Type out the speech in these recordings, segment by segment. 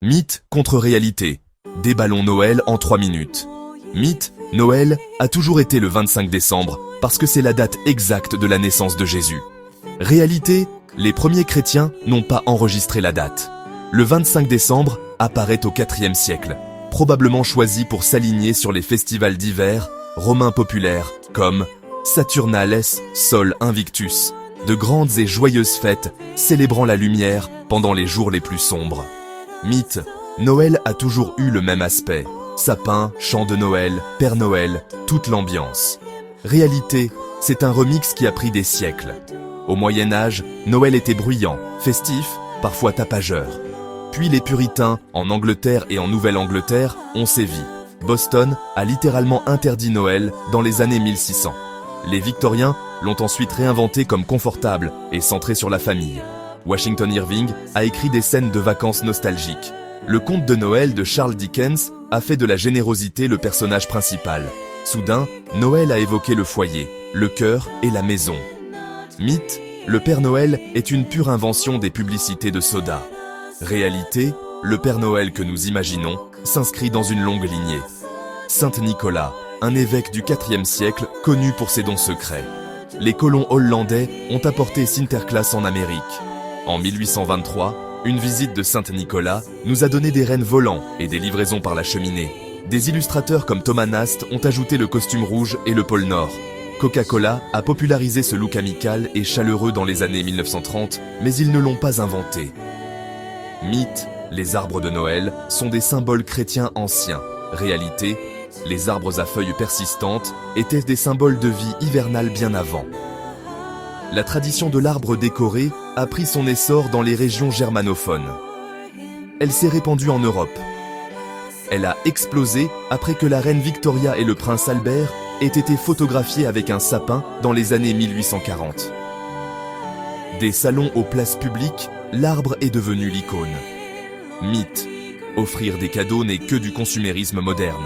Mythe contre réalité. Déballons Noël en 3 minutes. Mythe, Noël a toujours été le 25 décembre parce que c'est la date exacte de la naissance de Jésus. Réalité, les premiers chrétiens n'ont pas enregistré la date. Le 25 décembre apparaît au IVe siècle, probablement choisi pour s'aligner sur les festivals d'hiver romains populaires comme Saturnales Sol Invictus, de grandes et joyeuses fêtes célébrant la lumière pendant les jours les plus sombres. Mythe, Noël a toujours eu le même aspect. Sapin, chant de Noël, Père Noël, toute l'ambiance. Réalité, c'est un remix qui a pris des siècles. Au Moyen-Âge, Noël était bruyant, festif, parfois tapageur. Puis les puritains, en Angleterre et en Nouvelle-Angleterre, ont sévi. Boston a littéralement interdit Noël dans les années 1600. Les Victoriens l'ont ensuite réinventé comme confortable et centré sur la famille. Washington Irving a écrit des scènes de vacances nostalgiques. Le conte de Noël de Charles Dickens a fait de la générosité le personnage principal. Soudain, Noël a évoqué le foyer, le cœur et la maison. Mythe, le Père Noël est une pure invention des publicités de soda. Réalité, le Père Noël que nous imaginons s'inscrit dans une longue lignée. Saint Nicolas, un évêque du IVe siècle connu pour ses dons secrets. Les colons hollandais ont apporté Sinterklaas en Amérique. En 1823, une visite de Saint Nicolas nous a donné des rennes volants et des livraisons par la cheminée. Des illustrateurs comme Thomas Nast ont ajouté le costume rouge et le pôle Nord. Coca-Cola a popularisé ce look amical et chaleureux dans les années 1930, mais ils ne l'ont pas inventé. Mythe, les arbres de Noël sont des symboles chrétiens anciens. Réalité, les arbres à feuilles persistantes étaient des symboles de vie hivernale bien avant. La tradition de l'arbre décoré a pris son essor dans les régions germanophones. Elle s'est répandue en Europe. Elle a explosé après que la reine Victoria et le prince Albert aient été photographiés avec un sapin dans les années 1840. Des salons aux places publiques, l'arbre est devenu l'icône. Mythe, offrir des cadeaux n'est que du consumérisme moderne.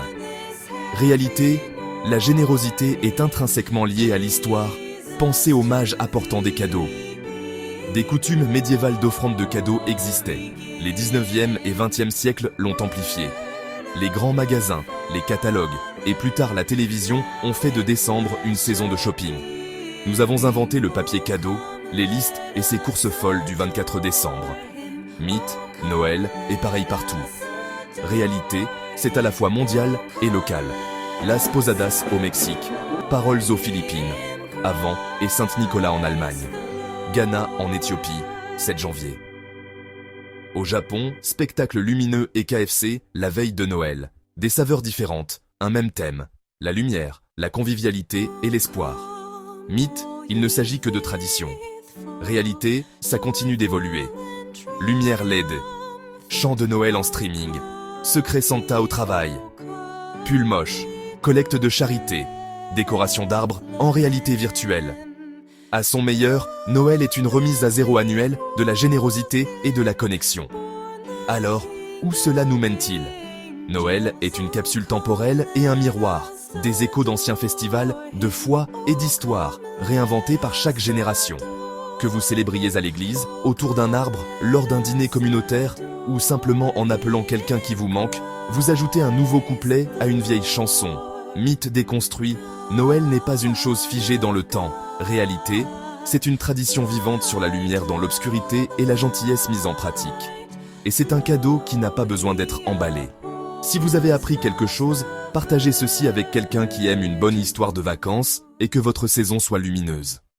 Réalité, la générosité est intrinsèquement liée à l'histoire. Pensez aux mages apportant des cadeaux. Des coutumes médiévales d'offrande de cadeaux existaient. Les 19e et 20e siècles l'ont amplifié. Les grands magasins, les catalogues et plus tard la télévision ont fait de décembre une saison de shopping. Nous avons inventé le papier cadeau, les listes et ces courses folles du 24 décembre. Mythe, Noël est pareil partout. Réalité, c'est à la fois mondial et local. Las Posadas au Mexique, Paroles aux Philippines, Avant et Saint-Nicolas en Allemagne. Ghana en Éthiopie, 7 janvier. Au Japon, spectacle lumineux et KFC, la veille de Noël. Des saveurs différentes, un même thème. La lumière, la convivialité et l'espoir. Mythe, il ne s'agit que de tradition. Réalité, ça continue d'évoluer. Lumière LED. Chant de Noël en streaming. Secret Santa au travail. Pull moche. Collecte de charité. Décoration d'arbres en réalité virtuelle. À son meilleur, Noël est une remise à zéro annuelle de la générosité et de la connexion. Alors, où cela nous mène-t-il? Noël est une capsule temporelle et un miroir, des échos d'anciens festivals, de foi et d'histoire, réinventés par chaque génération. Que vous célébriez à l'église, autour d'un arbre, lors d'un dîner communautaire, ou simplement en appelant quelqu'un qui vous manque, vous ajoutez un nouveau couplet à une vieille chanson. Mythe déconstruit, Noël n'est pas une chose figée dans le temps. Réalité, c'est une tradition vivante sur la lumière dans l'obscurité et la gentillesse mise en pratique. Et c'est un cadeau qui n'a pas besoin d'être emballé. Si vous avez appris quelque chose, partagez ceci avec quelqu'un qui aime une bonne histoire de vacances et que votre saison soit lumineuse.